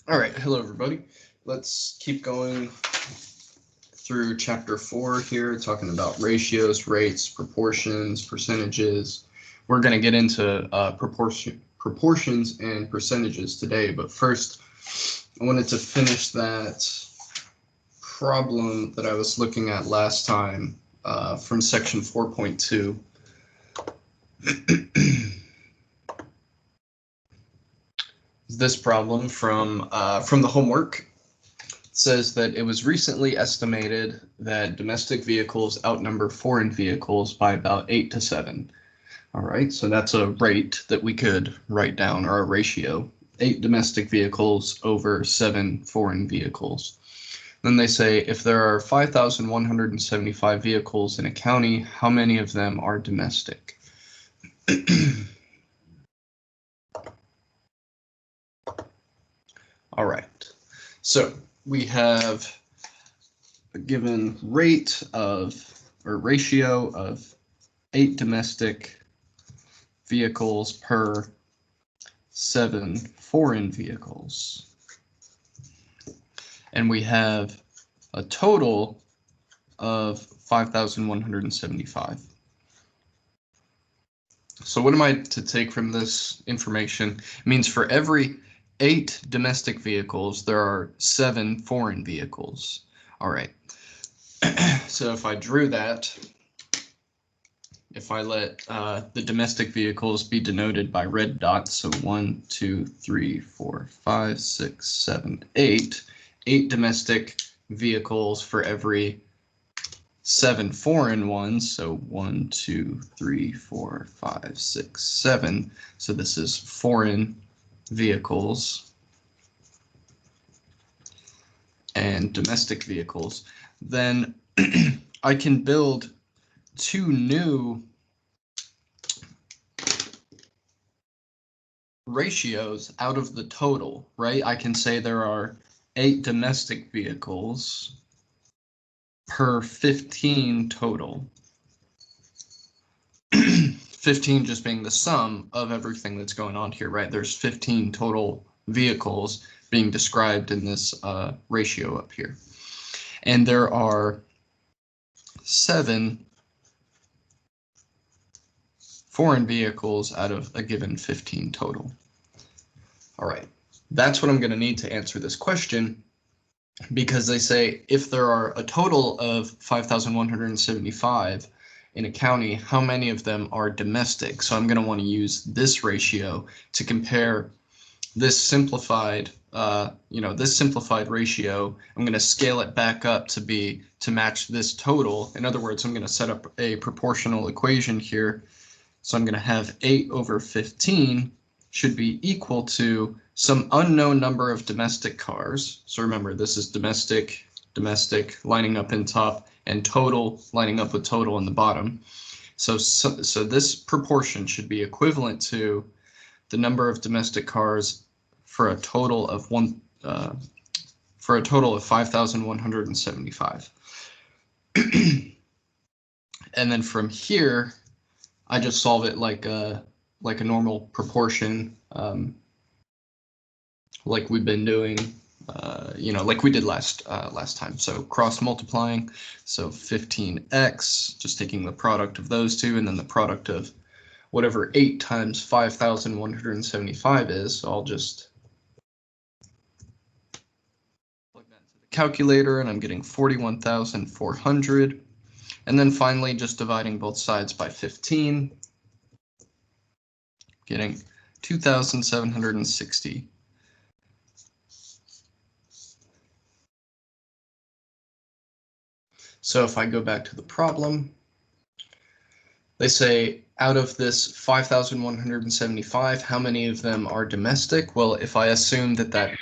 All right, hello everybody. Let's keep going through chapter 4 here, talking about ratios, rates, proportions, percentages. We're going to get into proportions and percentages today, but first I wanted to finish that problem that I was looking at last time from section 4.2. This problem from the homework says that it was recently estimated that domestic vehicles outnumber foreign vehicles by about 8 to 7. All right, so that's a rate that we could write down, or a ratio. 8 domestic vehicles over 7 foreign vehicles. Then they say if there are 5,175 vehicles in a county, how many of them are domestic? All right, so we have a given rate of, or ratio of 8 domestic vehicles per 7 foreign vehicles. And we have a total of 5,175. So what am I to take from this information? It means for every 8 domestic vehicles, there are 7 foreign vehicles. All right. So if I drew that, if I let the domestic vehicles be denoted by red dots, so 1, 2, 3, 4, 5, 6, 7, 8, 8 domestic vehicles for every 7 foreign ones, so 1, 2, 3, 4, 5, 6, 7. So this is foreign vehicles and domestic vehicles. Then I can build 2 new ratios out of the total, right? I can say there are 8 domestic vehicles per 15 total. 15 just being the sum of everything that's going on here, right? There's 15 total vehicles being described in this ratio up here. And there are 7 foreign vehicles out of a given 15 total. All right, that's what I'm going to need to answer this question, because they say if there are a total of 5,175 in a county, how many of them are domestic? So I'm going to want to use this ratio to compare this simplified, this simplified ratio. I'm going to scale it back up to match this total. In other words, I'm going to set up a proportional equation here. So I'm going to have 8 over 15 should be equal to some unknown number of domestic cars. So remember, this is domestic, domestic lining up in top, and total lining up with total in the bottom. So this proportion should be equivalent to the number of domestic cars for a total of 5,175. And then from here, I just solve it like a normal proportion, like we've been doing, like we did last time. So cross multiplying, so 15x, just taking the product of those two, and then the product of whatever 8 times 5,175 is. So I'll just plug that into the calculator, and I'm getting 41,400. And then finally, just dividing both sides by 15, getting 2,760. So if I go back to the problem, they say out of this 5,175, how many of them are domestic? Well, if I assume that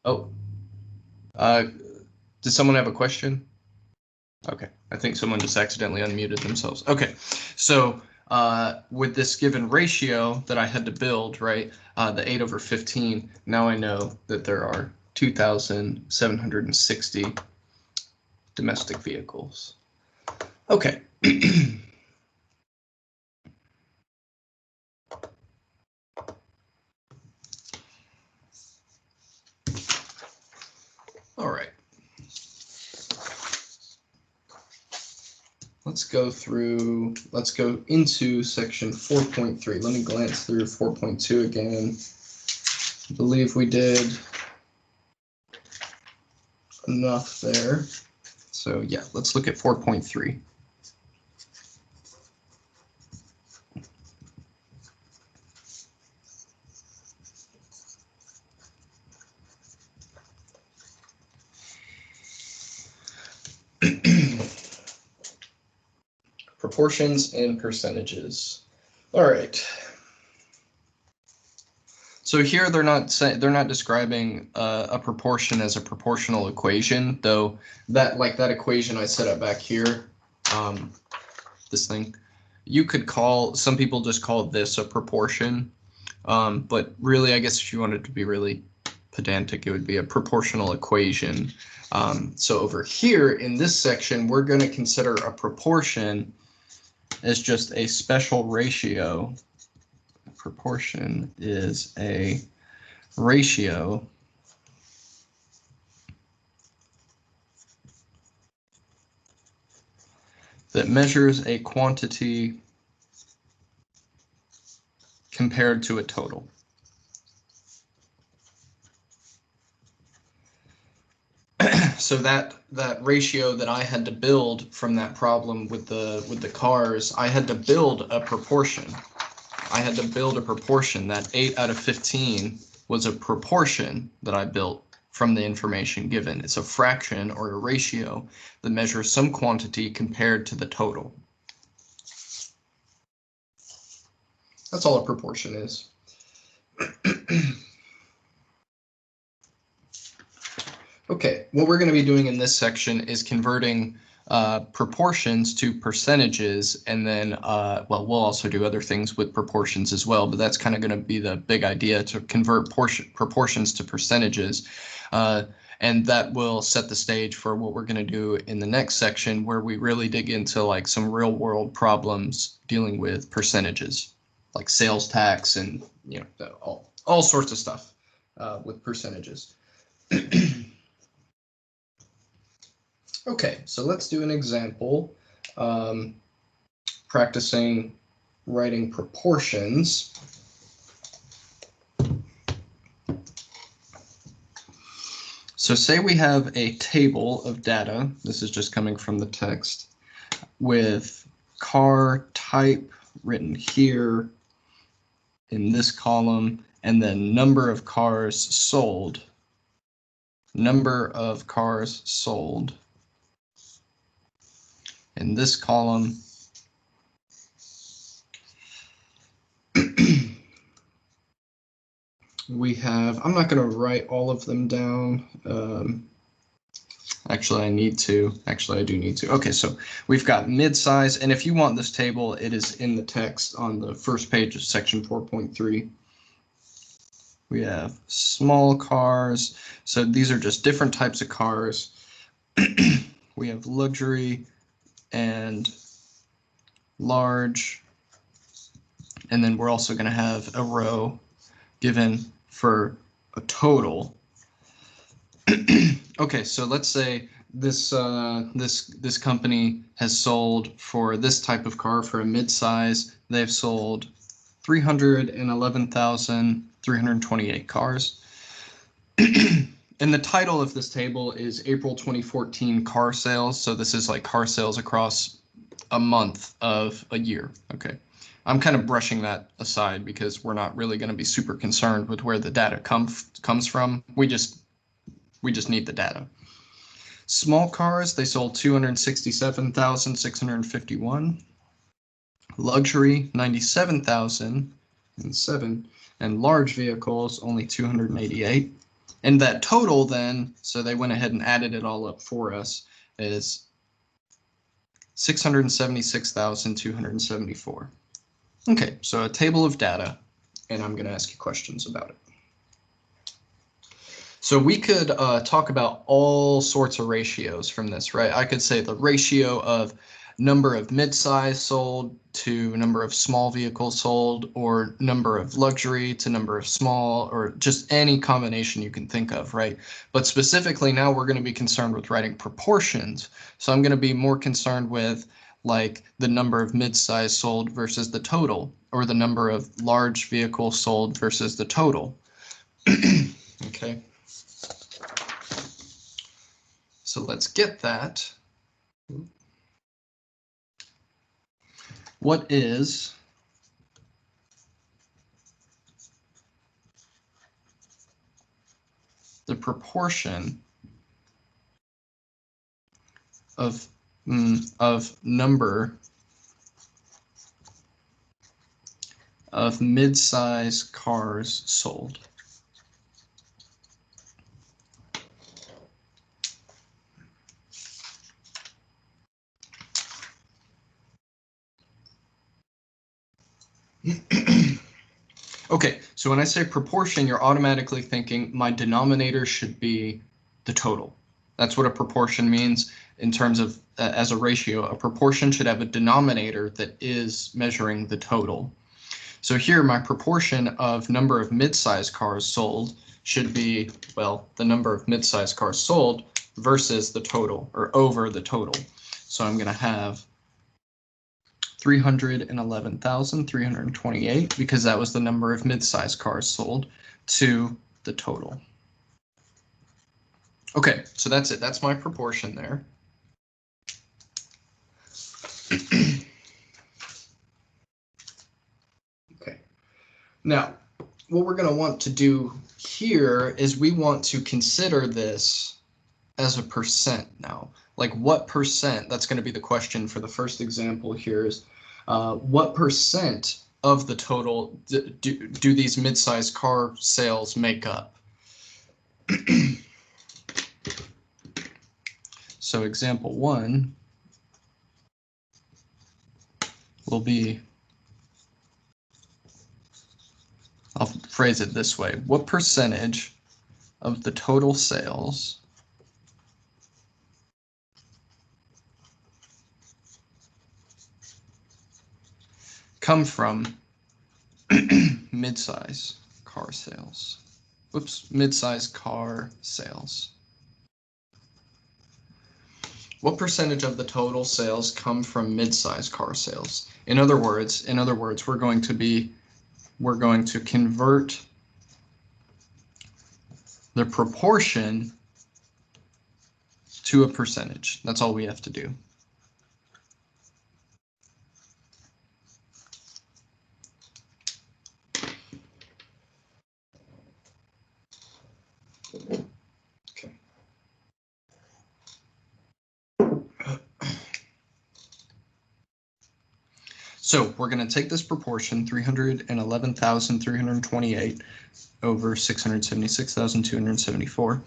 oh, did someone have a question? Okay, I think someone just accidentally unmuted themselves. Okay, so with this given ratio that I had to build, right, the 8 over 15, now I know that there are 2,760 domestic vehicles. Okay. let's go into section 4.3. Let me glance through 4.2 again. I believe we did enough there. So yeah, let's look at 4.3. Proportions and percentages. All right. So here they're not describing a proportion as a proportional equation, though that equation I set up back here, this thing, you could call, some people just call this a proportion, but really I guess if you wanted to be really pedantic, it would be a proportional equation. So over here in this section, we're going to consider a proportion as just a special ratio. Proportion is a ratio that measures a quantity compared to a total. So that ratio that I had to build from that problem with the cars, I had to build a proportion. I had to build a proportion. That 8 out of 15 was a proportion that I built from the information given. It's a fraction or a ratio that measures some quantity compared to the total. That's all a proportion is. Okay, what we're going to be doing in this section is converting proportions to percentages, and then, well, we'll also do other things with proportions as well, but that's kind of going to be the big idea, to convert proportions to percentages. And that will set the stage for what we're going to do in the next section, where we really dig into like some real world problems dealing with percentages, like sales tax and, you know, all sorts of stuff with percentages. Okay, so let's do an example, practicing writing proportions. So say we have a table of data, this is just coming from the text, with car type written here in this column, and then number of cars sold. Number of cars sold in this column. We have, I'm not going to write all of them down. Actually, I need to. Actually, I do need to. Okay, so we've got mid-size, and if you want this table, it is in the text on the first page of section 4.3. We have small cars, so these are just different types of cars. We have luxury and large, and then we're also going to have a row given for a total. Okay, so let's say this this company has sold, for this type of car, for a mid-size, they've sold 311,328 cars. And the title of this table is April 2014 car sales. So this is like car sales across a month of a year. Okay, I'm kind of brushing that aside because we're not really going to be super concerned with where the data comes from. We just need the data. Small cars, they sold 267,651. Luxury, 97,007. And large vehicles, only 288. And that total then, so they went ahead and added it all up for us, is 676,274. Okay, so a table of data, and I'm going to ask you questions about it. So we could talk about all sorts of ratios from this, right? I could say the ratio of number of mid-size sold to number of small vehicles sold, or number of luxury to number of small, or just any combination you can think of, right? But specifically now we're going to be concerned with writing proportions. So I'm going to be more concerned with like the number of mid-size sold versus the total, or the number of large vehicles sold versus the total. Okay. So let's get that. What is the proportion of number of mid-size cars sold? Okay, so when I say proportion, you're automatically thinking my denominator should be the total. That's what a proportion means in terms of as a ratio. A proportion should have a denominator that is measuring the total. So here my proportion of number of mid-size cars sold should be, well, the number of mid-size cars sold versus the total, or over the total. So I'm going to have 311,328 because that was the number of mid-size cars sold to the total. Okay, so that's it. That's my proportion there. Okay. Now, what we're going to want to do here is we want to consider this as a percent now. Like what percent, that's going to be the question for the first example here is what percent of the total do these mid-size car sales make up? So example 1 will be, I'll phrase it this way, what percentage of the total sales come from mid-size car sales? Whoops, mid-size car sales. What percentage of the total sales come from mid-size car sales? In other words, we're going to convert the proportion to a percentage. That's all we have to do. Okay. So we're going to take this proportion, 311,328 over 676,274.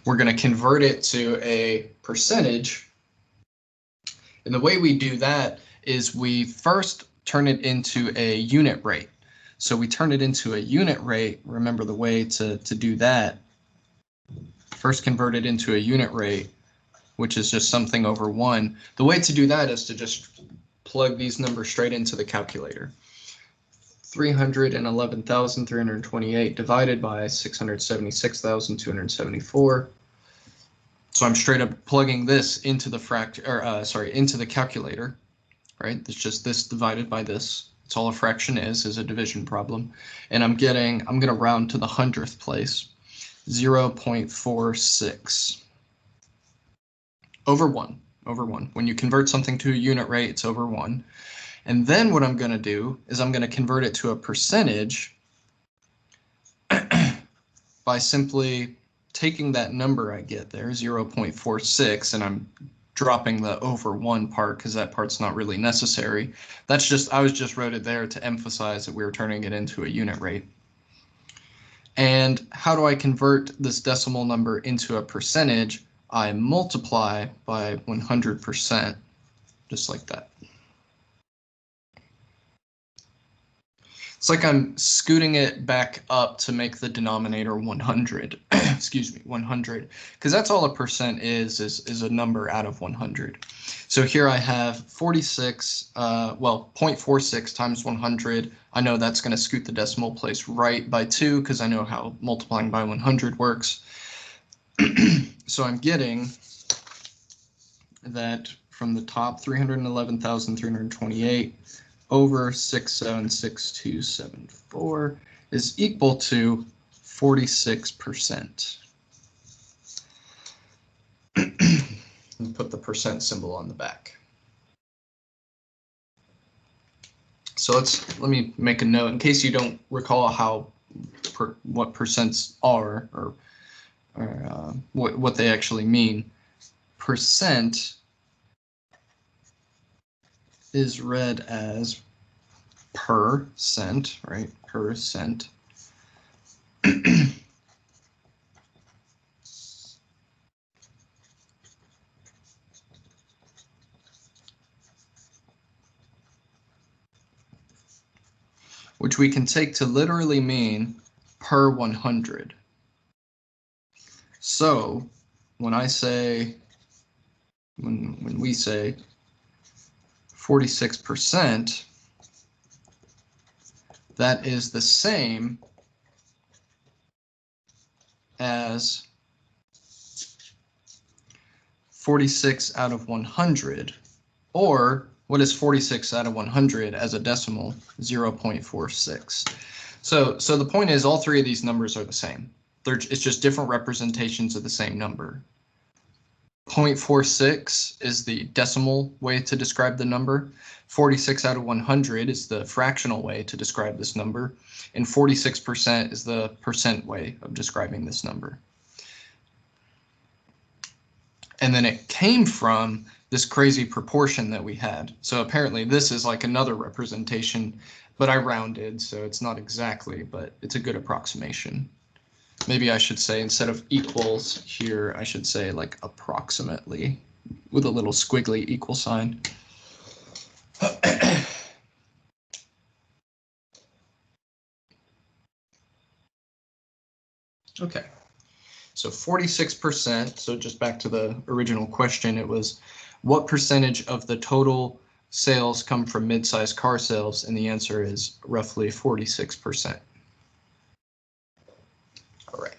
We're going to convert it to a percentage. And the way we do that is we first turn it into a unit rate. So we turn it into a unit rate. Remember the way to do that. First convert it into a unit rate, which is just something over 1. The way to do that is to just plug these numbers straight into the calculator. 311,328 divided by 676,274. So I'm straight up plugging this into the into the calculator, right? It's just this divided by this. That's all a fraction is a division problem. And I'm going to round to the 100th place, 0.46 over 1. Over 1. When you convert something to a unit rate, it's over 1. And then what I'm going to do is I'm going to convert it to a percentage by simply taking that number I get there, 0.46, and I'm dropping the over 1 part because that part's not really necessary. That's just, I just wrote it there to emphasize that we were turning it into a unit rate. And how do I convert this decimal number into a percentage? I multiply by 100%, just like that. It's like I'm scooting it back up to make the denominator 100. Excuse me, 100, because that's all a percent is a number out of 100. So here I have 46, well, 0.46 times 100. I know that's going to scoot the decimal place right by 2 because I know how multiplying by 100 works. So I'm getting that from the top, 311,328 over 676,274 is equal to 46%. And put the percent symbol on the back. So let me make a note in case you don't recall what percents are or what they actually mean. Percent is read as percent, right? Percent. Which we can take to literally mean per 100. So when I say, when we say 46%, that is the same as 46 out of 100, or what is 46 out of 100 as a decimal? 0.46. So the point is all three of these numbers are the same. It's just different representations of the same number. 0.46 is the decimal way to describe the number. 46 out of 100 is the fractional way to describe this number. And 46% is the percent way of describing this number. And then it came from this crazy proportion that we had. So apparently this is like another representation, but I rounded, so it's not exactly, but it's a good approximation. Maybe I should say, instead of equals here, I should say like approximately with a little squiggly equal sign. Okay, so 46%, so just back to the original question, it was what percentage of the total sales come from mid-sized car sales? And the answer is roughly 46%. All right.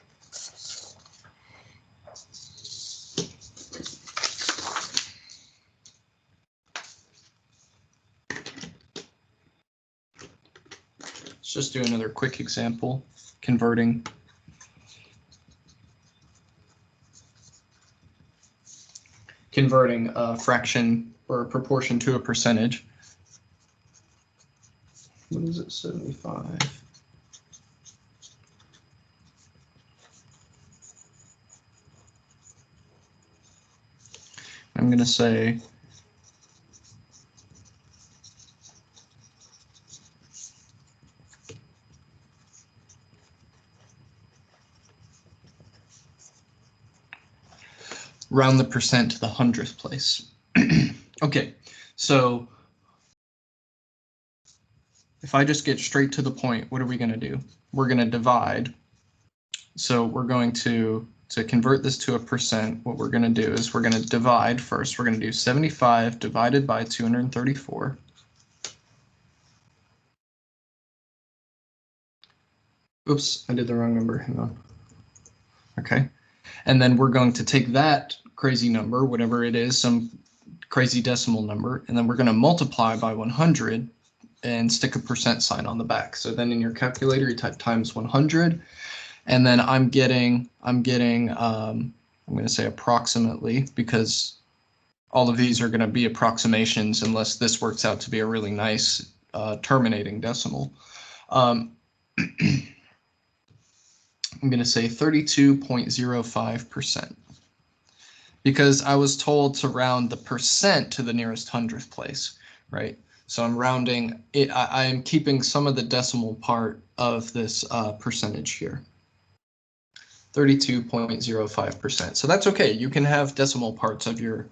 Let's just do another quick example, converting a fraction or a proportion to a percentage. What is it, 75? I'm going to say round the percent to the 100th place. Okay, so if I just get straight to the point, what are we going to do? We're going to divide. So we're going to convert this to a percent, what we're going to do is we're going to divide first. We're going to do 75 divided by 234. Oops, I did the wrong number. Hang on. Okay. And then we're going to take that crazy number, whatever it is, some crazy decimal number, and then we're going to multiply by 100 and stick a percent sign on the back. So then in your calculator, you type times 100, and then I'm getting I'm going to say approximately, because all of these are going to be approximations unless this works out to be a really nice terminating decimal. I'm going to say 32.05%, because I was told to round the percent to the nearest 100th place, right? So I'm rounding it. I am keeping some of the decimal part of this percentage here. 32.05%. So that's okay. You can have decimal parts of your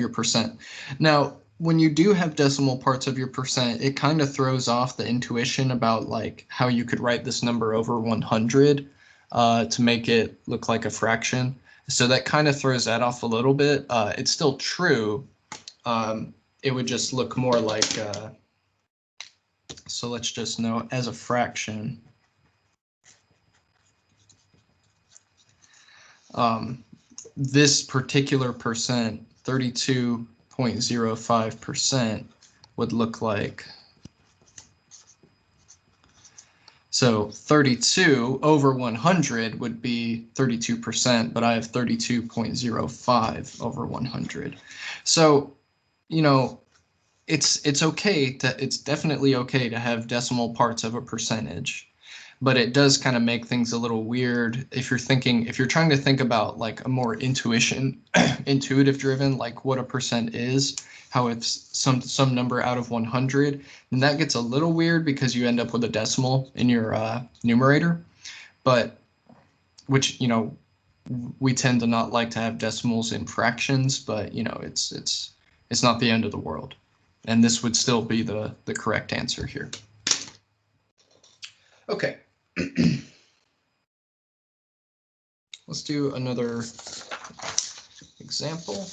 percent. Now, when you do have decimal parts of your percent, it kind of throws off the intuition about like how you could write this number over 100 to make it look like a fraction. So that kind of throws that off a little bit. It's still true. It would just look more like, so let's just know as a fraction. This particular percent, 32 0.05% would look like. So 32 over 100 would be 32%, but I have 32.05 over 100. So, you know, it's okay to, it's definitely okay to have decimal parts of a percentage, but it does kind of make things a little weird if you're thinking, if you're trying to think about like a more intuitive driven, like what a percent is, how it's some number out of 100, and that gets a little weird because you end up with a decimal in your numerator, but which, you know, we tend to not like to have decimals in fractions, but you know, it's not the end of the world. And this would still be the correct answer here. Okay. Let's do another example.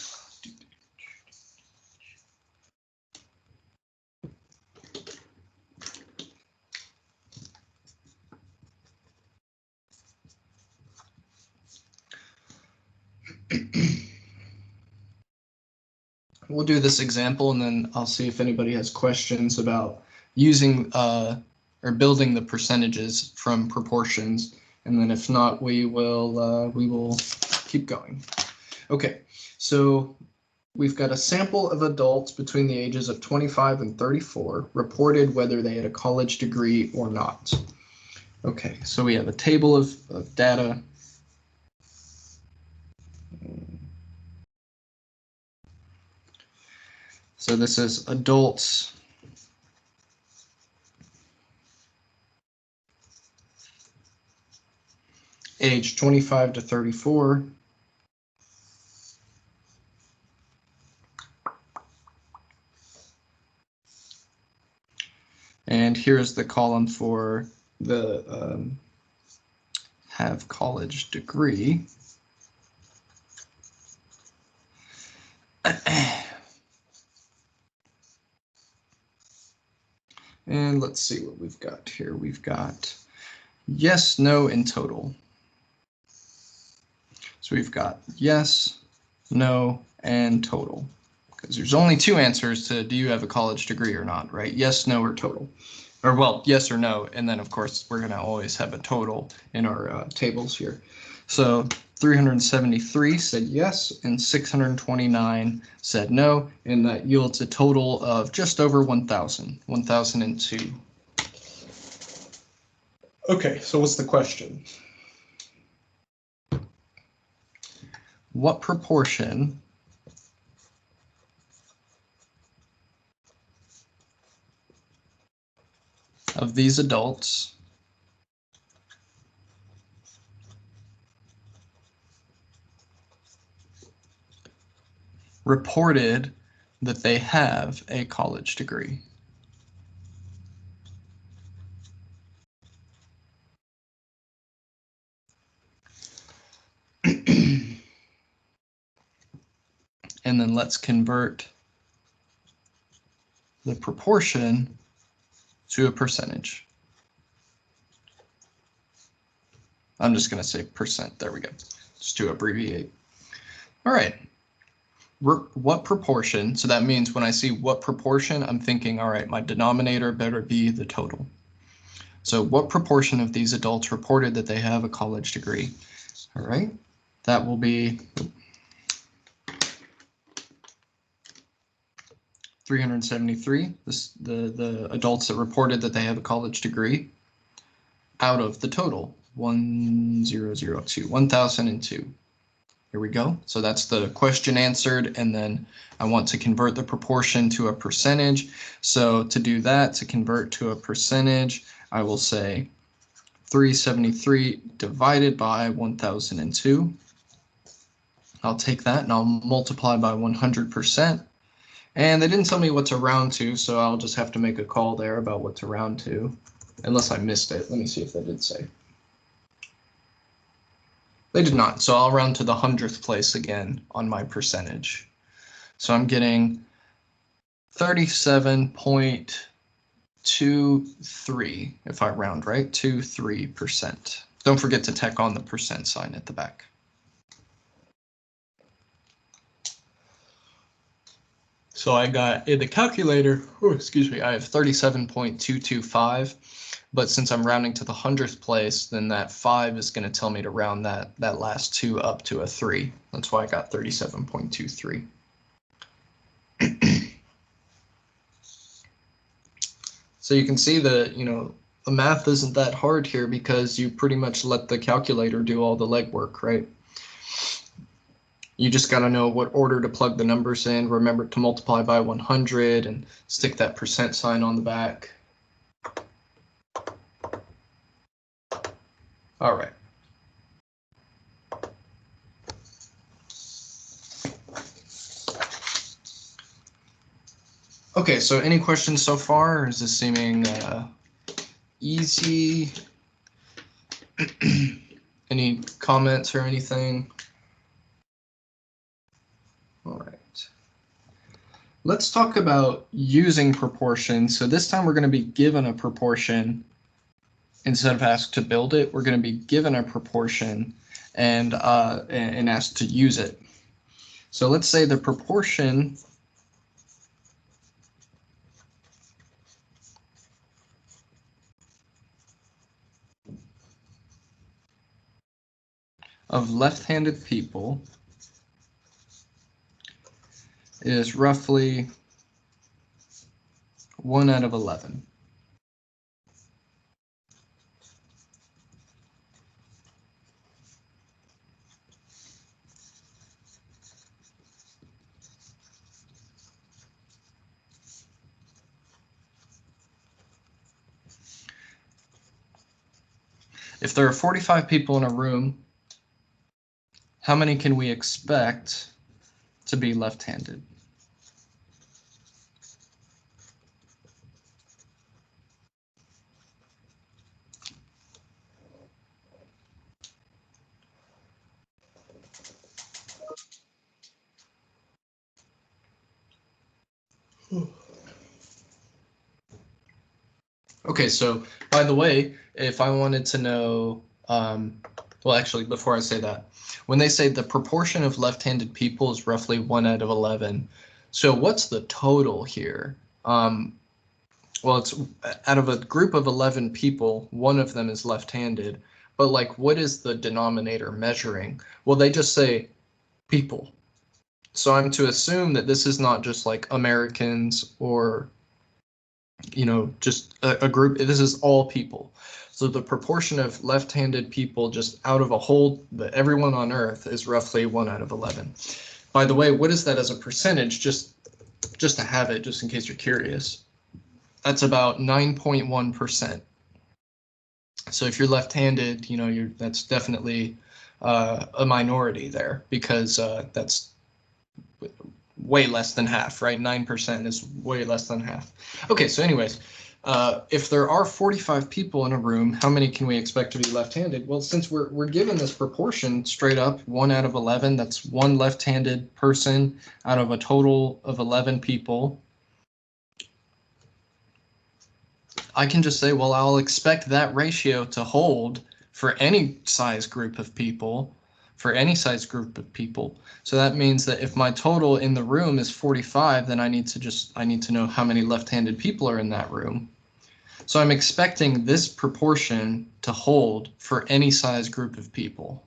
We'll do this example and then I'll see if anybody has questions about using or building the percentages from proportions, and then if not, we will keep going. Okay, so we've got a sample of adults between the ages of 25 and 34 reported whether they had a college degree or not. Okay, so we have a table of data. So this is adults age 25 to 34. And here's the column for the have college degree. And let's see what we've got here. We've got yes, no, and total. So we've got yes, no, and total. Because there's only two answers to do you have a college degree or not, right? Yes, no, or total. Or well, yes or no, and then of course we're gonna always have a total in our tables here. So 373 said yes, and 629 said no, and that yields a total of just over 1,000, 1,002. Okay, so what's the question? What proportion of these adults reported that they have a college degree? And then let's convert the proportion to a percentage. I'm just going to say percent. There we go. Just to abbreviate. All right. What proportion? So that means when I see what proportion, I'm thinking, all right, my denominator better be the total. So what proportion of these adults reported that they have a college degree? All right. That will be 373, the adults that reported that they have a college degree, out of the total 1002, 1002. Here we go. So that's the question answered, and then I want to convert the proportion to a percentage. So to do that, to convert to a percentage, I will say 373 divided by 1002. I'll take that and I'll multiply by 100%. And they didn't tell me what to round to, so I'll just have to make a call there about what to round to, unless I missed it. Let me see if they did say. They did not, so I'll round to the 100th place again on my percentage. So I'm getting 37.23 if I round, right? 23%. Don't forget to tack on the percent sign at the back. So I got in the calculator, oh, excuse me, I have 37.225, but since I'm rounding to the 100th place, then that 5 is going to tell me to round that last 2 up to a 3. That's why I got 37.23. So you can see that, the math isn't that hard here because you pretty much let the calculator do all the legwork, right? You just got to know what order to plug the numbers in. Remember to multiply by 100 and stick that percent sign on the back. All right. Okay, so any questions so far? Or is this seeming easy? Any comments or anything? All right. Let's talk about using proportions. So this time we're going to be given a proportion. Instead of asked to build it, we're going to be given a proportion and asked to use it. So let's say the proportion of left-handed people is roughly 1 out of 11. If there are 45 people in a room, how many can we expect to be left-handed? Okay, so by the way, if I wanted to know, well, actually, before I say that, when they say the proportion of left-handed people is roughly 1 out of 11, so what's the total here? Well, it's out of a group of 11 people, one of them is left-handed, but like, what is the denominator measuring? Well, they just say people. So I'm to assume that this is not just like Americans or just a group. This is all people. So the proportion of left-handed people just out of a whole, everyone on Earth is roughly 1 out of 11. By the way, what is that as a percentage? Just to have it, just in case you're curious. That's about 9.1%. So if you're left-handed, that's definitely a minority there because that's way less than half, right? 9% is way less than half. Okay, so anyways, if there are 45 people in a room, how many can we expect to be left-handed? Well, since we're given this proportion straight up, 1 out of 11, that's one left-handed person out of a total of 11 people. I can just say, well, I'll expect that ratio to hold for any size group of people. For any size group of people. So that means that if my total in the room is 45, then I need to know how many left-handed people are in that room. So I'm expecting this proportion to hold for any size group of people.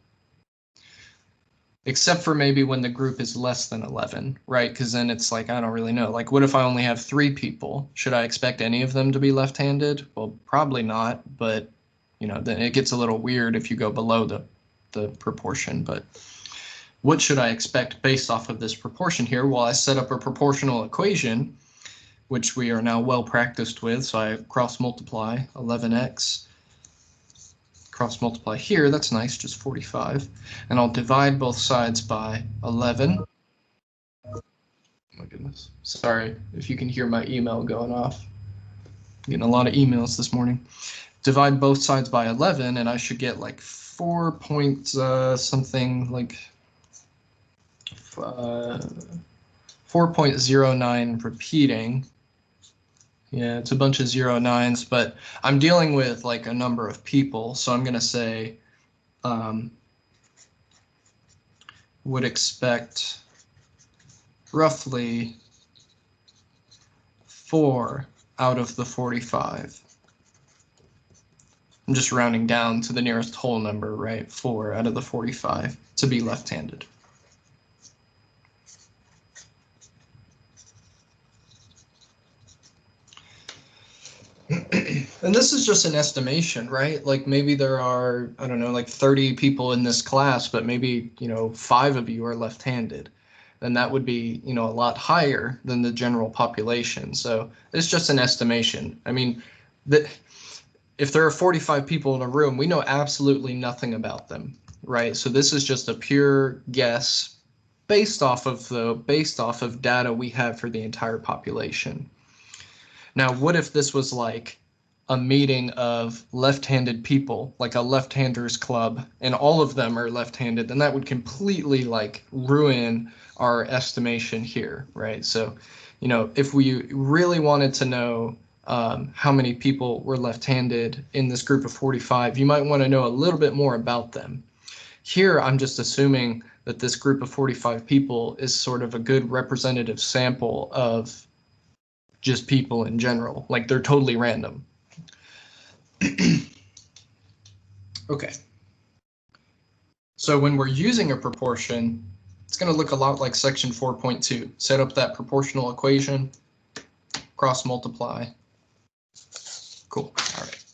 Except for maybe when the group is less than 11, right? Because then it's like, I don't really know. Like, what if I only have 3 people? Should I expect any of them to be left-handed? Well, probably not, but then it gets a little weird if you go below the proportion. But what should I expect based off of this proportion here? Well, I set up a proportional equation, which we are now well practiced with. So I cross multiply 11x, cross multiply here, that's nice, just 45. And I'll divide both sides by 11. Oh my goodness, sorry if you can hear my email going off. I'm getting a lot of emails this morning. Divide both sides by 11 and I should get like 4 point something, like 4.09 repeating. Yeah, it's a bunch of 09s, but I'm dealing with like a number of people, so I'm going to say would expect roughly 4 out of the 45. I'm just rounding down to the nearest whole number, right? 4 out of the 45 to be left-handed. And this is just an estimation, right? Like maybe there are, I don't know, like 30 people in this class, but maybe, 5 of you are left-handed. Then that would be, a lot higher than the general population. So it's just an estimation. I mean, if there are 45 people in a room, we know absolutely nothing about them, right? So this is just a pure guess based off of data we have for the entire population. Now, what if this was like a meeting of left-handed people, like a left-handers club, and all of them are left-handed? Then that would completely like ruin our estimation here, right? So, if we really wanted to know how many people were left-handed in this group of 45, you might want to know a little bit more about them. Here, I'm just assuming that this group of 45 people is sort of a good representative sample of just people in general, like they're totally random. Okay. So when we're using a proportion, it's going to look a lot like section 4.2. Set up that proportional equation, cross multiply. Cool. All right.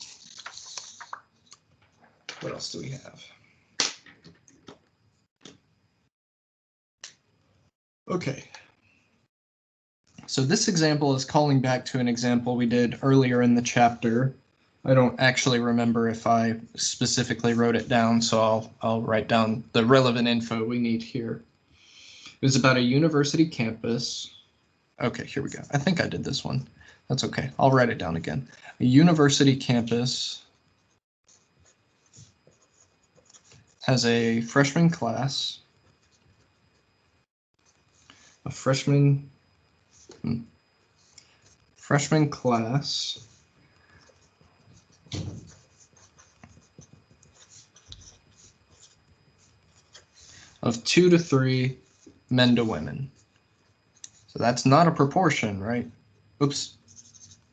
What else do we have? Okay. So this example is calling back to an example we did earlier in the chapter. I don't actually remember if I specifically wrote it down, so I'll write down the relevant info we need here. It was about a university campus. Okay, here we go. I think I did this one. That's okay. I'll write it down again. A university campus has a freshman class. A freshman class of 2 to 3 men to women. So that's not a proportion, right? Oops,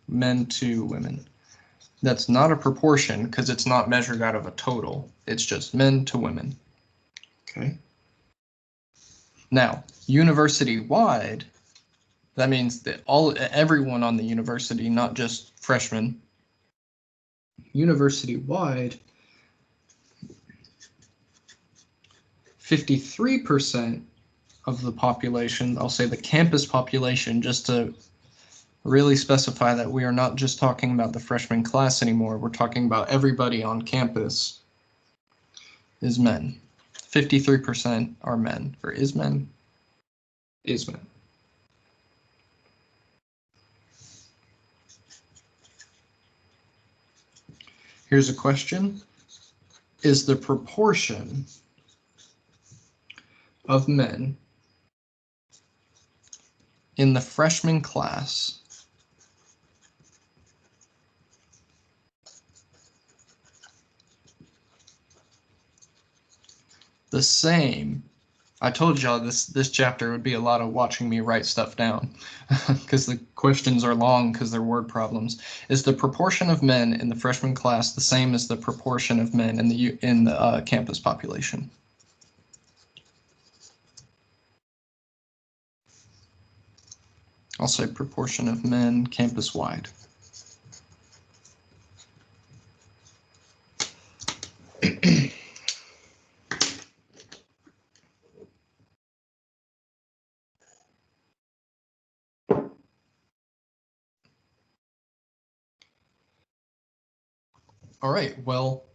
men to women. That's not a proportion because it's not measured out of a total. It's just men to women. Okay. Now, university-wide, that means that everyone on the university, not just freshmen. University-wide, 53% of the population, I'll say the campus population, just to really specify that we are not just talking about the freshman class anymore, we're talking about everybody on campus, is men. 53% are men, or is men. Here's a question. Is the proportion of men in the freshman class the same? I told y'all this chapter would be a lot of watching me write stuff down because the questions are long because they're word problems. Is the proportion of men in the freshman class the same as the proportion of men in the campus population? I'll say proportion of men campus-wide. All right, well,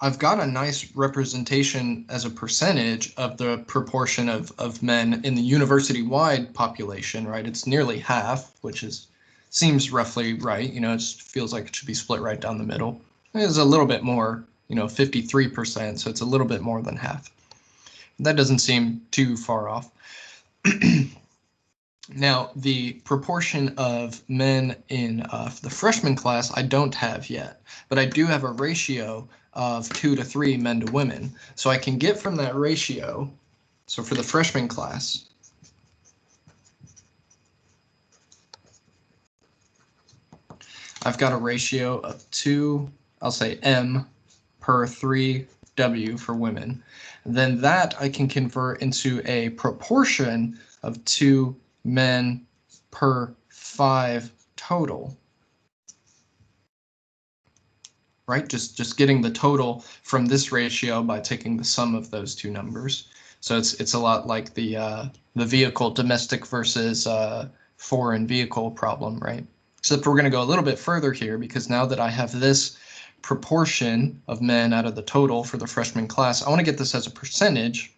I've got a nice representation as a percentage of the proportion of men in the university-wide population, right? It's nearly half, which seems roughly right. It feels like it should be split right down the middle. It's a little bit more, 53%, so it's a little bit more than half. That doesn't seem too far off. Now, the proportion of men in the freshman class I don't have yet, but I do have a ratio of 2 to 3 men to women. So I can get from that ratio, so for the freshman class, I've got a ratio of 2, I'll say M per 3 W for women. Then that I can convert into a proportion of 2 men per 5 total. Right? Just getting the total from this ratio by taking the sum of those two numbers. So it's a lot like the vehicle domestic versus foreign vehicle problem, right? Except we're going to go a little bit further here, because now that I have this proportion of men out of the total for the freshman class, I want to get this as a percentage.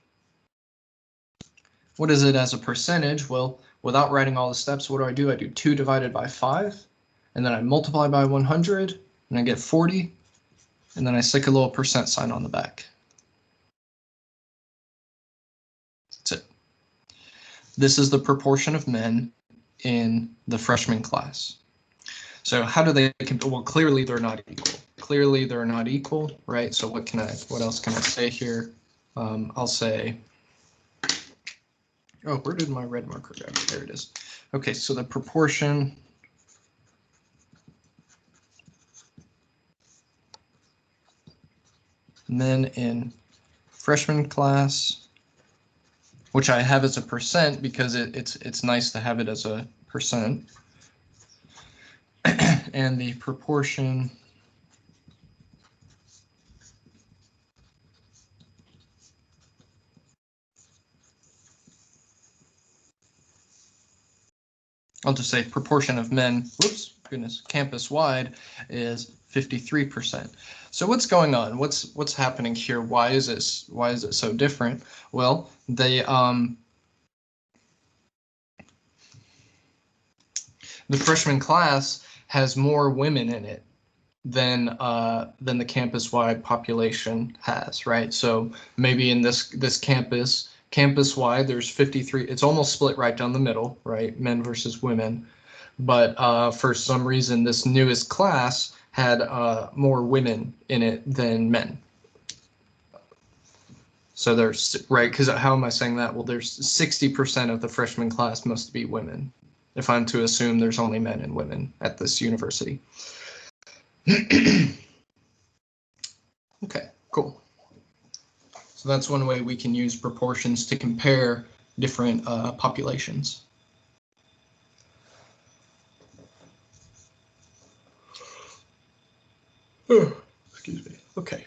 What is it as a percentage? Well, without writing all the steps, what do? I do 2 divided by 5, and then I multiply by 100, and I get 40. And then I stick a little percent sign on the back. That's it. This is the proportion of men in the freshman class. So how do they compare? Well, clearly they're not equal. Clearly they're not equal, right? So what else can I say here? I'll say, oh, where did my red marker go? There it is. Okay, so the proportion men in freshman class, which I have as a percent because it's nice to have it as a percent, and the proportion I'll just say proportion of men, whoops, goodness, campus-wide is 53%. So what's going on? What's happening here? Why is it so different? Well, the freshman class has more women in it than the campus-wide population has, right? So maybe in this campus-wide, there's 53. It's almost split right down the middle, right? Men versus women. But for some reason, this newest class had more women in it than men. So there's, right, because how am I saying that? Well, there's 60% of the freshman class must be women, if I'm to assume there's only men and women at this university. Okay, cool. So that's one way we can use proportions to compare different populations. Oh, excuse me. Okay.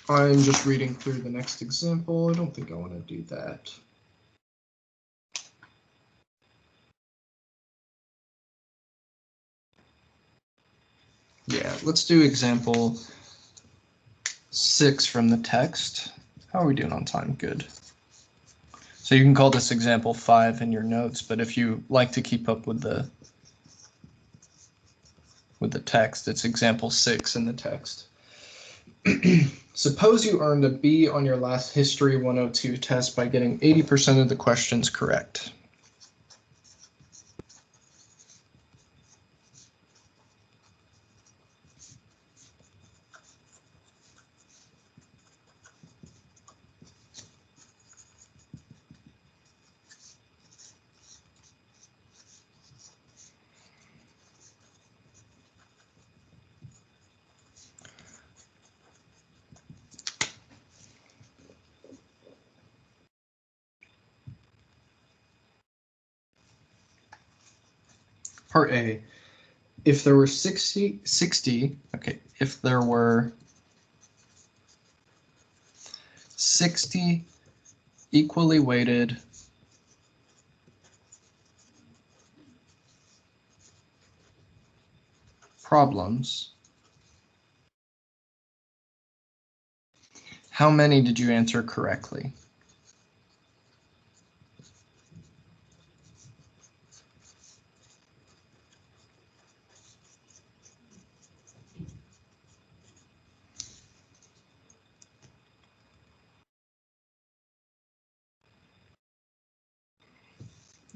I'm just reading through the next example. I don't think I want to do that. Yeah, let's do example 6 from the text. How are we doing on time? Good. So you can call this example 5 in your notes, but if you like to keep up with the text, it's example 6 in the text. Suppose you earned a B on your last History 102 test by getting 80% of the questions correct. Part A, if there were 60, okay, if there were 60 equally weighted problems, how many did you answer correctly?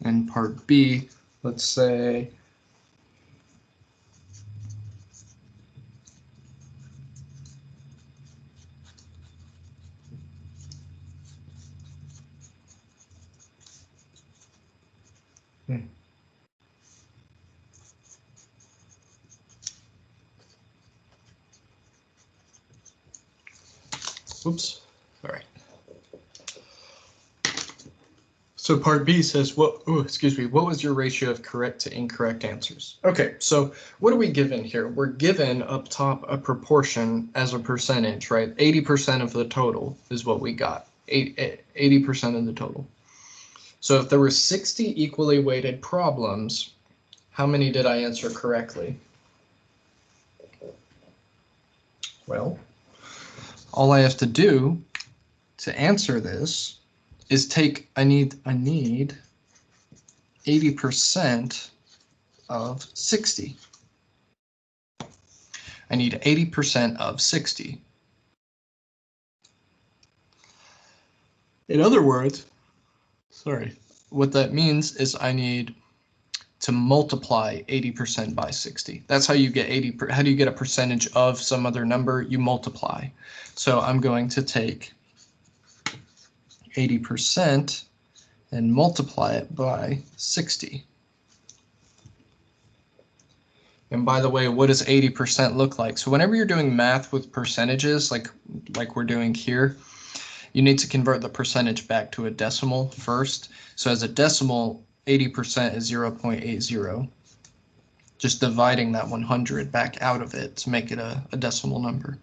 And part B, let's say Oops. All right. So part B says, what was your ratio of correct to incorrect answers? Okay, so what are we given here? We're given up top a proportion as a percentage, right? 80% of the total is what we got, 80% of the total. So if there were 60 equally weighted problems, how many did I answer correctly? Well, all I have to do to answer this is I need 80% of 60. I need 80% of 60. In other words, what that means is I need to multiply 80% by 60. That's how you get how do you get a percentage of some other number? You multiply. So I'm going to take 80% and multiply it by 60. And by the way, what does 80% look like? So whenever you're doing math with percentages, like we're doing here, you need to convert the percentage back to a decimal first. So as a decimal, 80% is 0.80. Just dividing that 100 back out of it to make it a decimal number.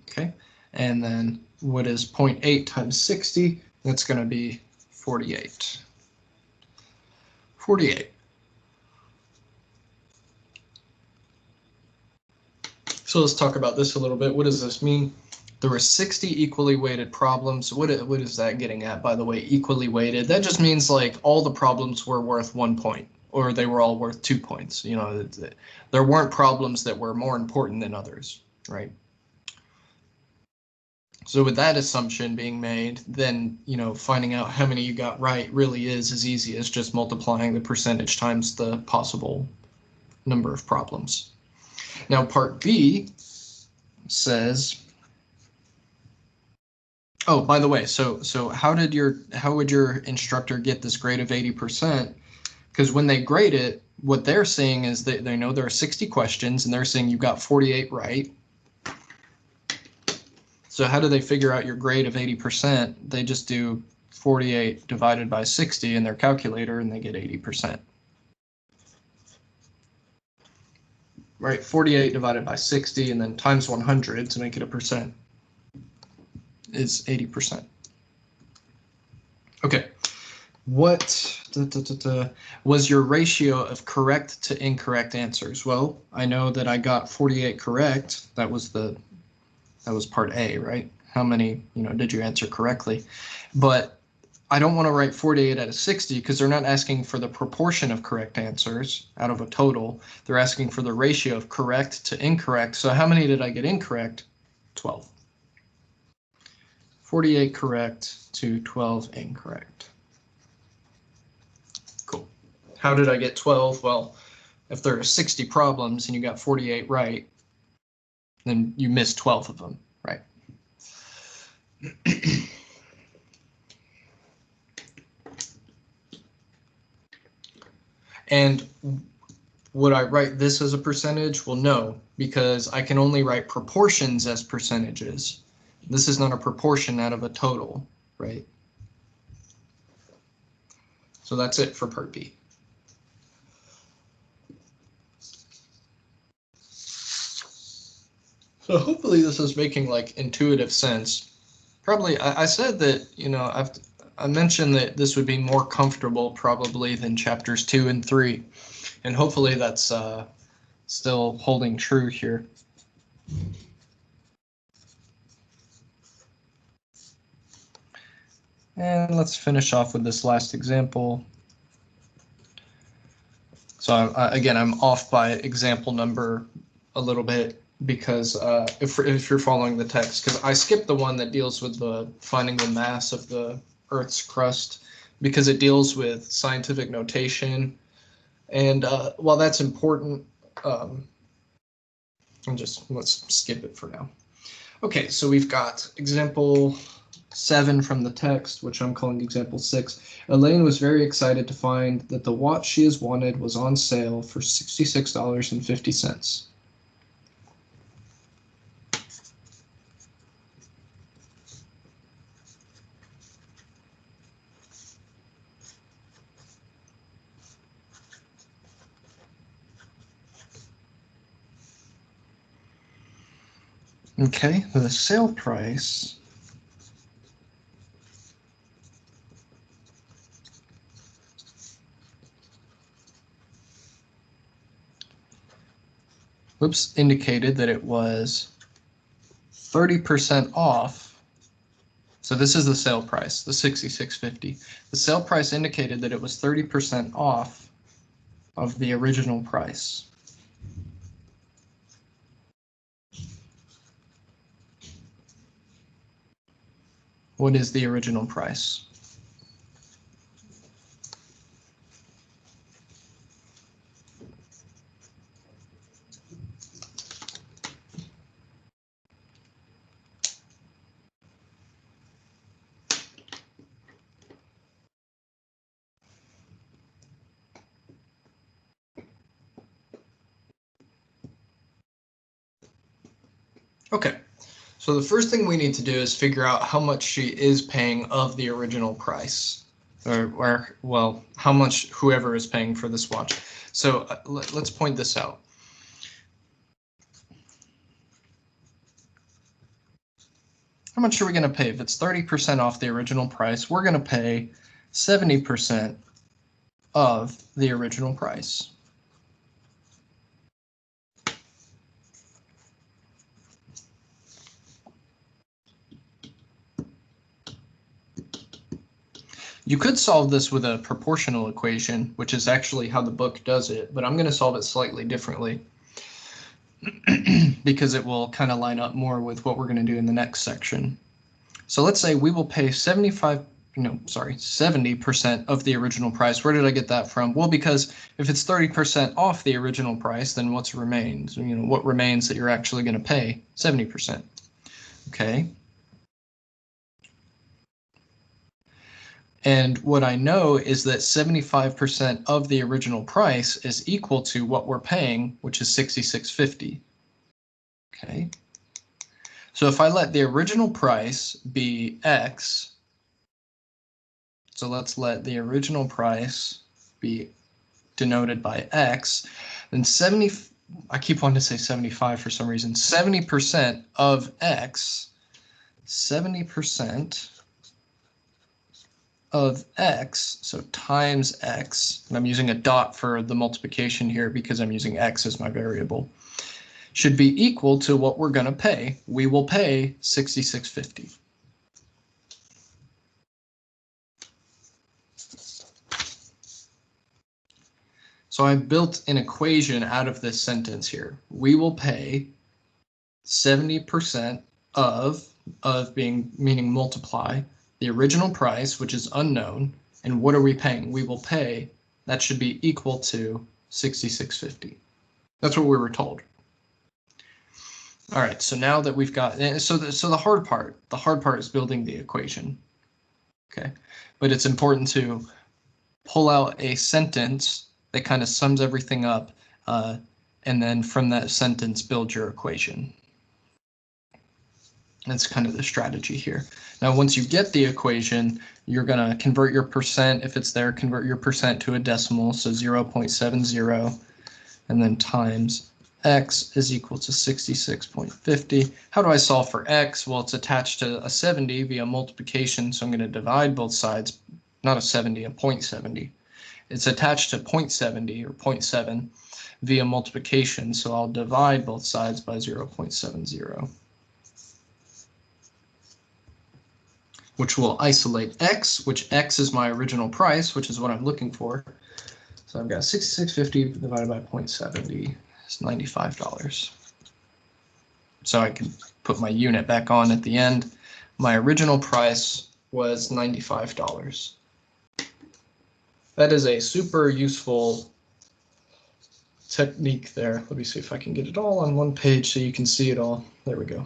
Okay, and then what is 0.8 times 60? That's going to be 48. 48. So let's talk about this a little bit. What does this mean? There were 60 equally weighted problems. What is that getting at, by the way, equally weighted? That just means like all the problems were worth 1 point, or they were all worth 2 points. You know, there weren't problems that were more important than others, right? So with that assumption being made, then, you know, finding out how many you got right really is as easy as just multiplying the percentage times the possible number of problems. Now part B says, oh, by the way, so how would your instructor get this grade of 80%? Because when they grade it, what they're saying is that they know there are 60 questions and they're saying you got 48 right. So how do they figure out your grade of 80%? They just do 48 divided by 60 in their calculator and they get 80%. Right, 48 divided by 60 and then times 100 to make it a percent is 80%. Okay, what was your ratio of correct to incorrect answers? Well, I know that I got 48 correct. That was part A, right? How many, did you answer correctly? But I don't want to write 48 out of 60 because they're not asking for the proportion of correct answers out of a total. They're asking for the ratio of correct to incorrect. So how many did I get incorrect? 12. 48 correct to 12 incorrect. Cool. How did I get 12? Well, if there are 60 problems and you got 48 right, then you missed 12 of them, right? And would I write this as a percentage? Well, no, because I can only write proportions as percentages. This is not a proportion out of a total, right? So that's it for part B. So hopefully this is making like intuitive sense. Probably I said that, I mentioned that this would be more comfortable probably than chapters 2 and 3. And hopefully that's still holding true here. And let's finish off with this last example. So again, I'm off by example number a little bit because if you're following the text, because I skipped the one that deals with the finding the mass of the Earth's crust because it deals with scientific notation. And while that's important, let's skip it for now. Okay, so we've got example 7 from the text, which I'm calling example 6. Elaine was very excited to find that the watch she has wanted was on sale for $66.50. Okay, the sale price indicated that it was 30% off. So this is the sale price, the $66.50. The sale price indicated that it was 30% off of the original price. What is the original price? Okay, so the first thing we need to do is figure out how much she is paying of the original price, or well, how much whoever is paying for this watch. So let's point this out. How much are we going to pay? If it's 30% off the original price, we're going to pay 70% of the original price. You could solve this with a proportional equation, which is actually how the book does it, but I'm going to solve it slightly differently because it will kind of line up more with what we're going to do in the next section. So let's say we will pay 70% of the original price. Where did I get that from? Well, because if it's 30% off the original price, then what's remains? What remains that you're actually going to pay? 70%. Okay. And what I know is that 75% of the original price is equal to what we're paying, which is $66.50. Okay. So if I let the original price be X, so let's let the original price be denoted by X, then I keep wanting to say 75 for some reason, 70% of X, 70% of X, so times X, and I'm using a dot for the multiplication here because I'm using X as my variable, should be equal to what we're going to pay. We will pay $66.50. So I built an equation out of this sentence here. We will pay 70% of meaning multiply the original price, which is unknown, and what are we paying? We will pay, that should be equal to $66.50. That's what we were told. All right, so now that we've got, so the hard part is building the equation. Okay, but it's important to pull out a sentence that kind of sums everything up, and then from that sentence build your equation. That's kind of the strategy here. Now, once you get the equation, you're going to convert your percent, if it's there, convert your percent to a decimal, so 0.70, and then times X is equal to 66.50. How do I solve for X? Well, it's attached to a 70 via multiplication, so I'm going to divide both sides, not a 70, a 0.70. It's attached to 0.70 or 0.7 via multiplication, so I'll divide both sides by 0.70. Which will isolate X, which X is my original price, which is what I'm looking for. So I've got 66.50 divided by 0.70 is $95. So I can put my unit back on at the end. My original price was $95. That is a super useful technique there. Let me see if I can get it all on one page so you can see it all. There we go.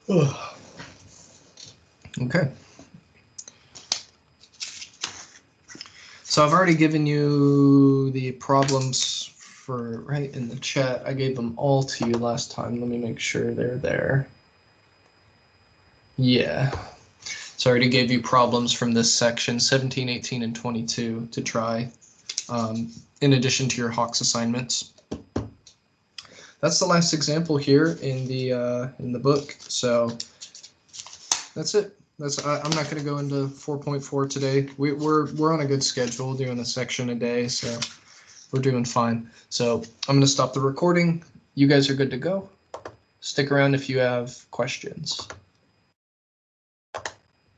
Okay. So I've already given you the problems for right in the chat. I gave them all to you last time. Let me make sure they're there. Yeah. So I already gave you problems from this section, 17, 18, and 22 to try, in addition to your Hawks assignments. That's the last example here in the book. So that's it. I'm not going to go into 4.4 today. We're on a good schedule, doing a section a day, so we're doing fine. So I'm going to stop the recording. You guys are good to go. Stick around if you have questions.